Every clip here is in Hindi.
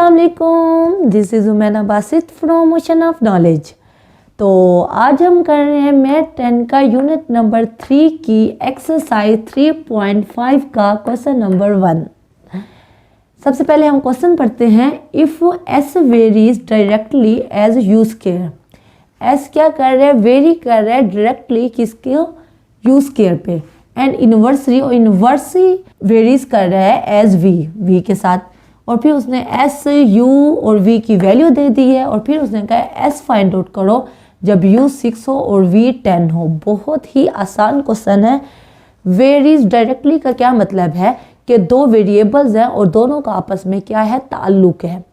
अस्सलाम वालेकुम, this is Umaina Basit from Ocean of Knowledge. तो आज हम कर रहे हैं मैथ 10 का यूनिट नंबर 3 की एक्सरसाइज 3.5 का क्वेश्चन नंबर 1। सबसे पहले हम क्वेश्चन पढ़ते हैं। If s varies directly as u square. S क्या कर रहा है, वेरी कर रहा है डायरेक्टली किसके, यू स्क्वायर पे, एंड इन्वर्सली और इन्वर्सली वेरीज कर रहा है एज वी के साथ। और फिर उसने एस यू और वी की वैल्यू दे दी है और फिर उसने कहा एस फाइंड आउट करो जब यू 6 हो और वी 10 हो। बहुत ही आसान क्वेश्चन है। वेरीज डायरेक्टली का क्या मतलब है कि दो वेरिएबल्स हैं और दोनों का आपस में क्या है, ताल्लुक है।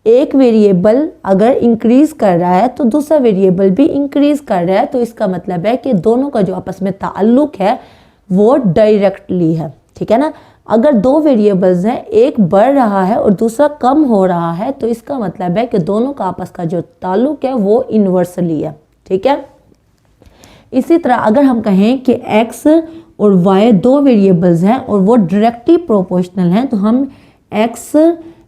एक वेरिएबल अगर इंक्रीज कर रहा है तो दूसरा वेरिएबल भी इंक्रीज कर रहा है, तो इसका मतलब है कि दोनों का जो आपस में ताल्लुक है वो डायरेक्टली है। ठीक है ना। अगर दो वेरिएबल्स हैं, एक बढ़ रहा है और दूसरा कम हो रहा है, तो इसका मतलब है कि दोनों का आपस का जो ताल्लुक है वो इन्वर्सली है। ठीक है। इसी तरह अगर हम कहें कि x और y दो वेरिएबल्स हैं और वो डायरेक्टली प्रोपोर्शनल हैं, तो हम x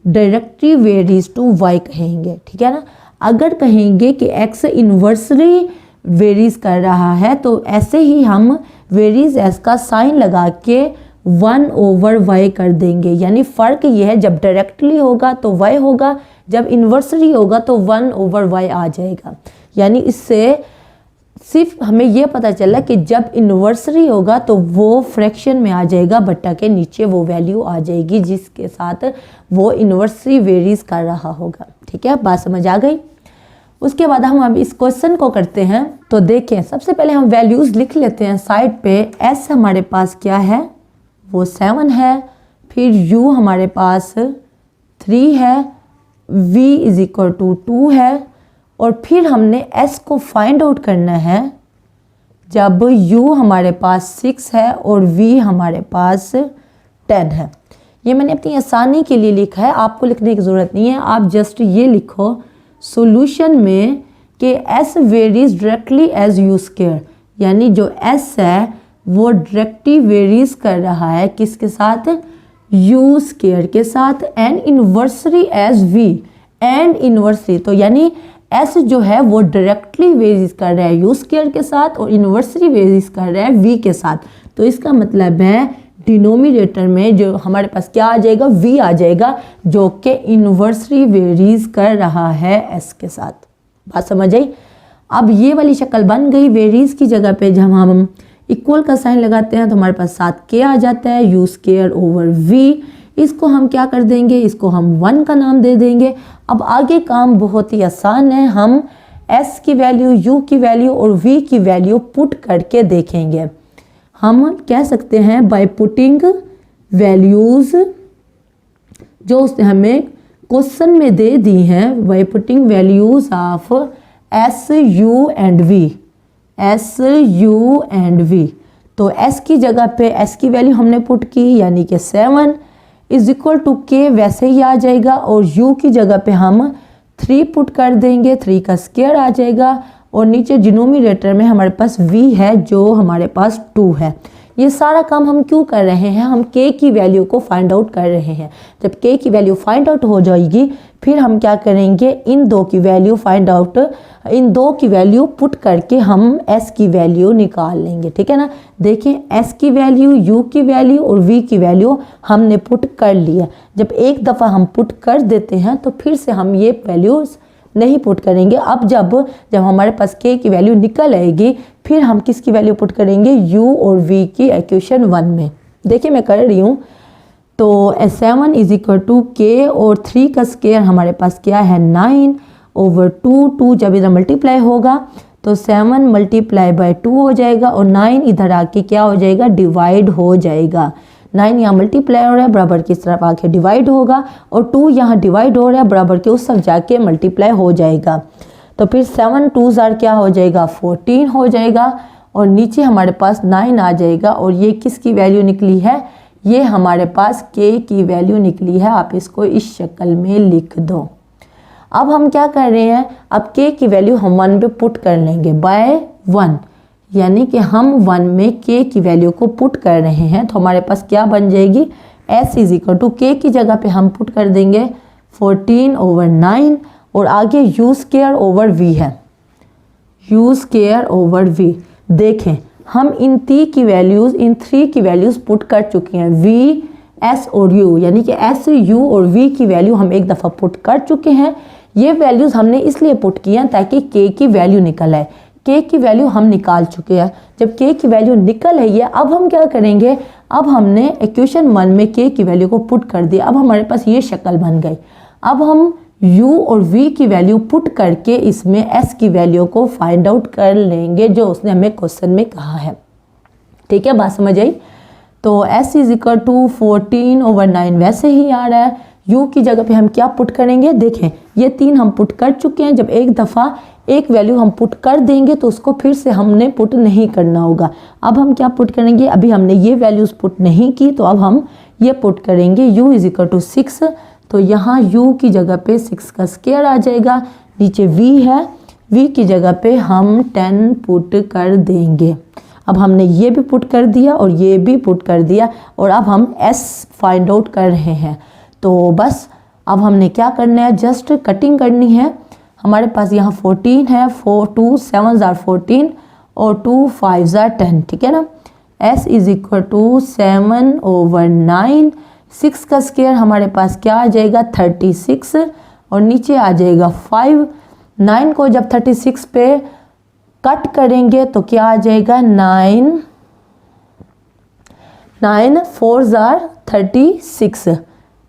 directly varies to y कहेंगे। ठीक है ना। अगर कहेंगे कि x इन्वर्सली वेरीज कर रहा है, तो ऐसे ही हम वेरीज s का साइन लगा के 1/y कर देंगे। यानी फ़र्क ये है, जब डायरेक्टली होगा तो y होगा, जब इन्वर्सली होगा तो 1/y आ जाएगा। यानी इससे सिर्फ हमें ये पता चला कि जब इन्वर्सली होगा तो वो फ्रैक्शन में आ जाएगा, बट्टा के नीचे वो वैल्यू आ जाएगी जिसके साथ वो इन्वर्सली वेरीज कर रहा होगा। ठीक है, बात समझ आ गई। उसके बाद हम अब इस क्वेश्चन को करते हैं। तो देखें, सबसे पहले हम वैल्यूज़ लिख लेते हैं साइड पे। s हमारे पास क्या है, वो 7 है। फिर u हमारे पास 3 है, v इज इक्वल टू 2 है। और फिर हमने s को फाइंड आउट करना है जब u हमारे पास 6 है और v हमारे पास 10 है। ये मैंने अपनी आसानी के लिए लिखा है, आपको लिखने की ज़रूरत नहीं है। आप जस्ट ये लिखो सॉल्यूशन में कि s varies directly as u square, यानी जो s है वो डायरेक्टली वेरीज कर रहा है किसके साथ, यू स्क्वायर के साथ, and inversely as v, and inversely. तो यानी s जो है वो डायरेक्टली वेरीज कर रहा है यू स्क्वायर के साथ और इन्वर्सली वेरीज कर रहा है v के साथ। तो इसका मतलब है डिनोमिनेटर में जो हमारे पास क्या आ जाएगा, v आ जाएगा, जो कि इन्वर्सली वेरीज कर रहा है s के साथ। बात समझ आई। अब ये वाली शक्ल बन गई। वेरीज की जगह पे जब हम इक्वल का साइन लगाते हैं तो हमारे पास 7k आ जाता है, यू स्क्वायर ओवर v। इसको हम क्या कर देंगे, इसको हम 1 का नाम दे देंगे। अब आगे काम बहुत ही आसान है। हम s की वैल्यू, u की वैल्यू और v की वैल्यू पुट करके देखेंगे। हम कह सकते हैं बाय पुटिंग वैल्यूज़ जो उसने हमें क्वेश्चन में दे दी हैं, by putting values of s, u and v, s, u and v। तो s की जगह पे s की वैल्यू हमने पुट की, यानी कि 7 इज इक्वल टू k वैसे ही आ जाएगा। और u की जगह पे हम 3 पुट कर देंगे, 3 का स्क्वायर आ जाएगा। और नीचे डिनोमिनेटर में हमारे पास v है जो हमारे पास 2 है। ये सारा काम हम क्यों कर रहे हैं, हम k की वैल्यू को फाइंड आउट कर रहे हैं। जब k की वैल्यू फाइंड आउट हो जाएगी फिर हम क्या करेंगे, इन दो की वैल्यू फाइंड आउट, इन दो की वैल्यू पुट करके हम s की वैल्यू निकाल लेंगे। ठीक है ना। देखिए s की वैल्यू, u की वैल्यू और v की वैल्यू हमने पुट कर लिया। जब एक दफ़ा हम पुट कर देते हैं तो फिर से हम ये वैल्यूज़ नहीं पुट करेंगे। अब जब हमारे पास k की वैल्यू निकल आएगी फिर हम किसकी वैल्यू पुट करेंगे, u और v की इक्वेशन 1 में। देखिए मैं कर रही हूँ। तो 7 इज इक्वल टू k और 3 का स्क्वायर हमारे पास क्या है, 9 ओवर 2 जब इधर मल्टीप्लाई होगा तो 7 मल्टीप्लाई बाय 2 हो जाएगा और 9 इधर आके क्या हो जाएगा, डिवाइड हो जाएगा। 9 यहाँ मल्टीप्लाई हो रहा है, बराबर की तरफ आके डिवाइड होगा, और 2 यहाँ डिवाइड हो रहा है, बराबर के उस तरफ जाके मल्टीप्लाई हो जाएगा। तो फिर 7 2s क्या हो जाएगा, 14 हो जाएगा। और नीचे हमारे पास 9 आ जाएगा। और ये किसकी वैल्यू निकली है, ये हमारे पास k की वैल्यू निकली है। आप इसको इस शक्ल में लिख दो। अब हम क्या कर रहे हैं, अब k की वैल्यू हम 1 पे पुट कर लेंगे बाय 1, यानी कि हम 1 में k की वैल्यू को पुट कर रहे हैं। तो हमारे पास क्या बन जाएगी, s is equal to k की जगह पे हम पुट कर देंगे 14/9 और आगे u स्क्वायर ओवर v है, u स्क्वायर ओवर v। देखें हम इन थ्री की वैल्यूज़ पुट कर चुके हैं, v, s और u, यानी कि s, u और v की वैल्यू हम एक दफ़ा पुट कर चुके हैं। ये वैल्यूज़ हमने इसलिए पुट की हैं ताकि k की वैल्यू निकल आए। k की वैल्यू हम निकाल चुके हैं। जब k की वैल्यू निकल आई है, अब हम क्या करेंगे, अब हमने इक्वेशन 1 में k की वैल्यू को पुट कर दिया। अब हमारे पास ये शक्ल बन गई। अब हम u और v की वैल्यू पुट करके इसमें s की वैल्यू को फाइंड आउट कर लेंगे जो उसने हमें क्वेश्चन में कहा है। ठीक है, बात समझ आई। तो s इज इक्वल टू 14/9 वैसे ही आ रहा है। u की जगह पे हम क्या पुट करेंगे, देखें ये 3 हम पुट कर चुके हैं। जब एक दफ़ा एक वैल्यू हम पुट कर देंगे तो उसको फिर से हमने पुट नहीं करना होगा। अब हम क्या पुट करेंगे, अभी हमने ये वैल्यूज़ पुट नहीं की तो अब हम ये पुट करेंगे। u इज इक्वल टू 6, तो यहाँ u की जगह पे 6 का स्क्वायर आ जाएगा। नीचे v है, v की जगह पे हम 10 पुट कर देंगे। अब हमने ये भी पुट कर दिया और ये भी पुट कर दिया और अब हम s फाइंड आउट कर रहे हैं। तो बस अब हमने क्या करना है, जस्ट कटिंग करनी है। हमारे पास यहाँ 14 है, 2 7 are 14 और 2 5 are 10, ठीक है ना। s इज इक्वल टू 7/9, 6 का स्क्वायर हमारे पास क्या आ जाएगा 36 और नीचे आ जाएगा 5। 9 को जब 36 पे कट करेंगे तो क्या आ जाएगा 9 4 are 36,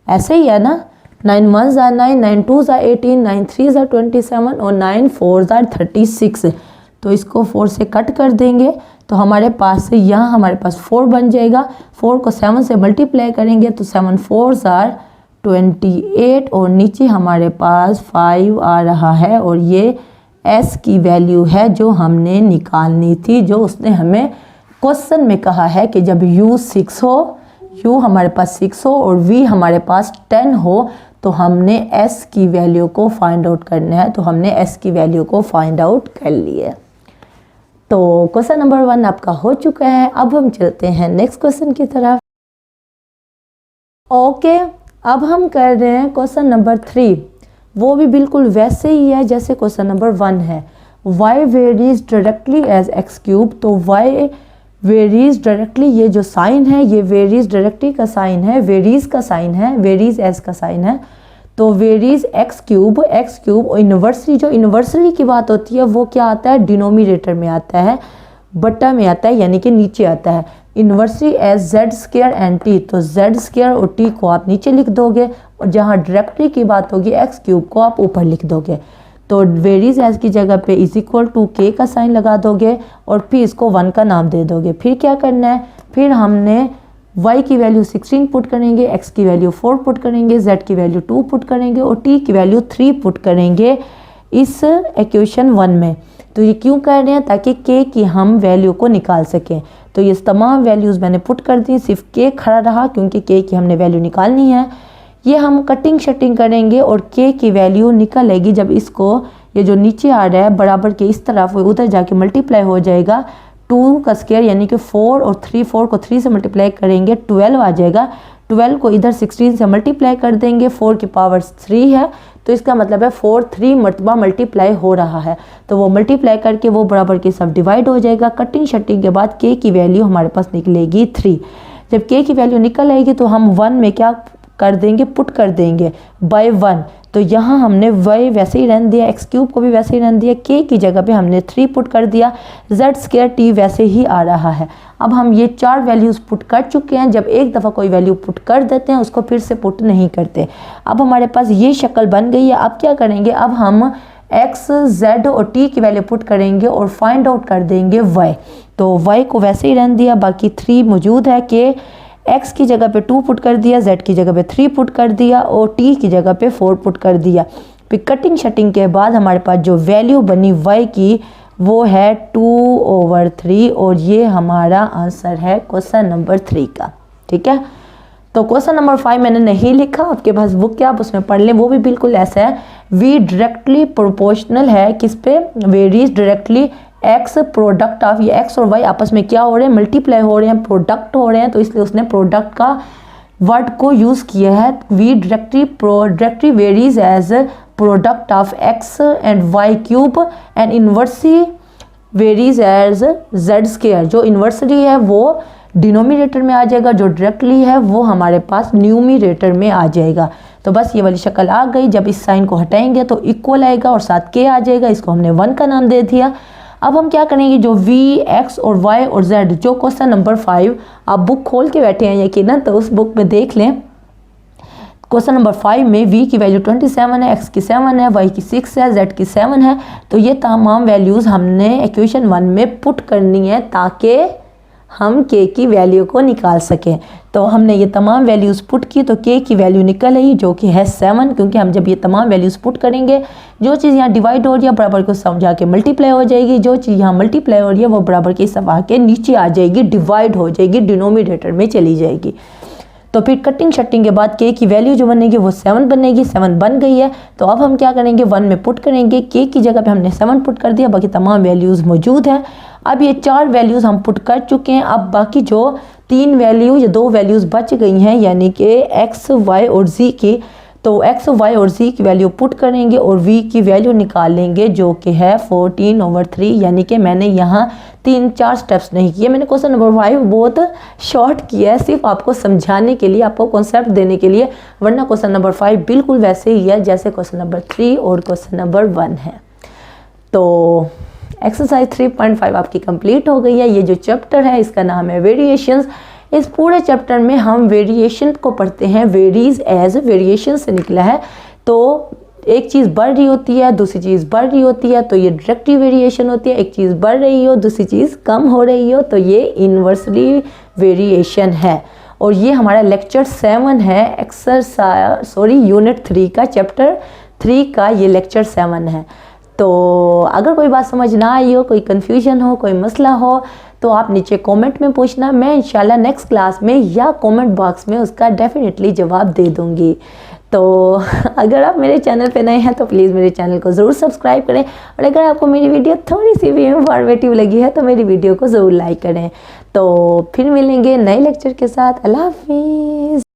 ऐसे ही है ना। 9 1 are 9, 9 2 are 18, 9 3 are 27 और 9 4 are 36। तो इसको 4 से कट कर देंगे तो हमारे पास यहाँ हमारे पास 4 बन जाएगा। 4 को 7 से मल्टीप्लाई करेंगे तो 7 4 are 28 और नीचे हमारे पास 5 आ रहा है और ये s की वैल्यू है जो हमने निकालनी थी, जो उसने हमें क्वेश्चन में कहा है कि जब u 6 हो, u हमारे पास 6 हो और v हमारे पास 10 हो तो हमने s की वैल्यू को फाइंड आउट करना है। तो हमने s की वैल्यू को फाइंड आउट कर ली है। तो क्वेश्चन नंबर 1 आपका हो चुका है। अब हम चलते हैं नेक्स्ट क्वेश्चन की तरफ। ओके, अब हम कर रहे हैं क्वेश्चन नंबर 3। वो भी बिल्कुल वैसे ही है जैसे क्वेश्चन नंबर 1 है। y varies directly as x cube, तो y वेरीज डायरेक्टली, ये जो साइन है ये वेरीज डायरेक्टली का साइन है, वेरीज का साइन है, वेरीज एज का साइन है। तो वेरीज x क्यूब और इन्वर्सली, जो इन्वर्सली की बात होती है वो क्या आता है, डिनोमिनेटर में आता है, बट्टा में आता है, यानी कि नीचे आता है। Inversely as z square and t, तो z स्क्वायर और t को आप नीचे लिख दोगे और जहाँ डायरेक्टली की बात होगी x क्यूब को आप ऊपर लिख दोगे। तो वेरीज एज की जगह पे इज इक्वल टू k का साइन लगा दोगे और फिर इसको 1 का नाम दे दोगे। फिर क्या करना है, फिर हमने y की वैल्यू 16 पुट करेंगे, x की वैल्यू 4 पुट करेंगे, z की वैल्यू 2 पुट करेंगे और t की वैल्यू 3 पुट करेंगे इस इक्वेशन 1 में। तो ये क्यों कर रहे हैं, ताकि k की हम वैल्यू को निकाल सकें। तो ये तमाम वैल्यूज़ मैंने पुट कर दी, सिर्फ k खड़ा रहा क्योंकि k की हमने वैल्यू निकालनी है। ये हम कटिंग शटिंग करेंगे और k की वैल्यू निकल आएगी जब इसको, ये जो नीचे आ रहा है बराबर के इस तरफ उधर जाके मल्टीप्लाई हो जाएगा। 2 का स्क्वायर यानी कि 4 और 3, 4 को 3 से मल्टीप्लाई करेंगे 12 आ जाएगा। 12 को इधर 16 से मल्टीप्लाई कर देंगे, 4 की पावर 3 है तो इसका मतलब है 4 3 मरतबा मल्टीप्लाई हो रहा है। तो वो मल्टीप्लाई करके वो बराबर के सब डिवाइड हो जाएगा। कटिंग शटिंग के बाद k की वैल्यू हमारे पास निकलेगी 3। जब k की वैल्यू निकल आएगी तो हम 1 में क्या कर देंगे, पुट कर देंगे बाय 1। तो यहाँ हमने y वैसे ही रहने दिया, x क्यूब को भी वैसे ही रहने दिया, k की जगह पे हमने 3 पुट कर दिया, z स्क्वायर t वैसे ही आ रहा है। अब हम ये 4 वैल्यूज़ पुट कर चुके हैं। जब एक दफ़ा कोई वैल्यू पुट कर देते हैं उसको फिर से पुट नहीं करते। अब हमारे पास ये शक्ल बन गई है। अब क्या करेंगे, अब हम x, z और t की वैल्यू पुट करेंगे और फाइंड आउट कर देंगे y। तो y को वैसे ही रहने दिया, बाकी 3 मौजूद है कि x की जगह पे 2 पुट कर दिया, z की जगह पे 3 पुट कर दिया और t की जगह पे 4 पुट कर दिया। फिर कटिंग शटिंग के बाद हमारे पास जो वैल्यू बनी y की वो है 2/3 और ये हमारा आंसर है क्वेश्चन नंबर 3 का। ठीक है, तो क्वेश्चन नंबर 5 मैंने नहीं लिखा, आपके पास बुक क्या आप उसमें पढ़ लें। वो भी बिल्कुल ऐसा है, v डायरेक्टली प्रोपोर्शनल है किस पे, varies directly x product of, ये x और y आपस में क्या हो रहे हैं, मल्टीप्लाई हो रहे हैं, प्रोडक्ट हो रहे हैं, तो इसलिए उसने प्रोडक्ट का वर्ड को यूज़ किया है। We directly varies as product of x and y cube and inversely varies as z square. जो इन्वर्सली है वो डिनोमिनेटर में आ जाएगा, जो डायरेक्टली है वो हमारे पास न्यूमिनेटर में आ जाएगा। तो बस ये वाली शक्ल आ गई। जब इस साइन को हटाएंगे तो इक्वल आएगा और साथ के आ जाएगा, इसको हमने 1 का नाम दे दिया। अब हम क्या करेंगे, जो v, x और y और z, जो क्वेश्चन नंबर 5 आप बुक खोल के बैठे हैं यकीनन, तो उस बुक में देख लें। क्वेश्चन नंबर 5 में v की वैल्यू 27 है, x की 7 है, y की 6 है, z की 7 है। तो ये तमाम वैल्यूज़ हमने इक्वेशन 1 में पुट करनी है ताकि हम k की वैल्यू को निकाल सकें। तो हमने ये तमाम वैल्यूज़ पुट की तो k की वैल्यू निकल आई जो कि है 7, क्योंकि हम जब ये तमाम वैल्यूज़ पुट करेंगे, जो चीज़ यहाँ डिवाइड हो रही है बराबर को समझा के मल्टीप्लाई हो जाएगी, जो चीज़ यहाँ मल्टीप्लाई हो रही है वो बराबर के सब आके नीचे आ जाएगी, डिवाइड हो जाएगी, डिनोमिनेटर में चली जाएगी। तो फिर कटिंग शटिंग के बाद k की वैल्यू जो बनेगी वो 7 बनेगी। 7 बन गई है तो अब हम क्या करेंगे, 1 में पुट करेंगे। k की जगह पे हमने 7 पुट कर दिया, बाकी तमाम वैल्यूज़ मौजूद हैं। अब ये 4 वैल्यूज़ हम पुट कर चुके हैं। अब बाकी जो 3 वैल्यू या 2 वैल्यूज़ बच गई हैं, यानी कि x, y और z की, तो x, y और z की वैल्यू पुट करेंगे और v की वैल्यू निकाल लेंगे जो कि है 14/3। यानी कि मैंने यहाँ 3-4 स्टेप्स नहीं किए, मैंने क्वेश्चन नंबर 5 बहुत शॉर्ट किया है सिर्फ आपको समझाने के लिए, आपको कॉन्सेप्ट देने के लिए, वरना क्वेश्चन नंबर 5 बिल्कुल वैसे ही है जैसे क्वेश्चन नंबर 3 और क्वेश्चन नंबर 1 है। तो एक्सरसाइज 3.5 आपकी कंप्लीट हो गई है। ये जो चैप्टर है इसका नाम है वेरिएशंस। इस पूरे चैप्टर में हम वेरिएशन को पढ़ते हैं, वेरीज एज वेरिएशन से निकला है। तो एक चीज़ बढ़ रही होती है, दूसरी चीज़ बढ़ रही होती है, तो ये डायरेक्टली वेरिएशन होती है। एक चीज़ बढ़ रही हो, दूसरी चीज़ कम हो रही हो, तो ये इन्वर्सली वेरिएशन है। और ये हमारा लेक्चर 7 है, यूनिट 3 का, चैप्टर 3 का ये लेक्चर 7 है। तो अगर कोई बात समझ ना आई हो, कोई कन्फ्यूजन हो, कोई मसला हो, तो आप नीचे कमेंट में पूछना। मैं इंशाल्लाह नेक्स्ट क्लास में या कमेंट बॉक्स में उसका डेफिनेटली जवाब दे दूँगी। तो अगर आप मेरे चैनल पे नए हैं तो प्लीज़ मेरे चैनल को ज़रूर सब्सक्राइब करें, और अगर आपको मेरी वीडियो थोड़ी सी भी इंफॉर्मेटिव लगी है तो मेरी वीडियो को ज़रूर लाइक करें। तो फिर मिलेंगे नए लेक्चर के साथ। अल्लाह हाफिज़।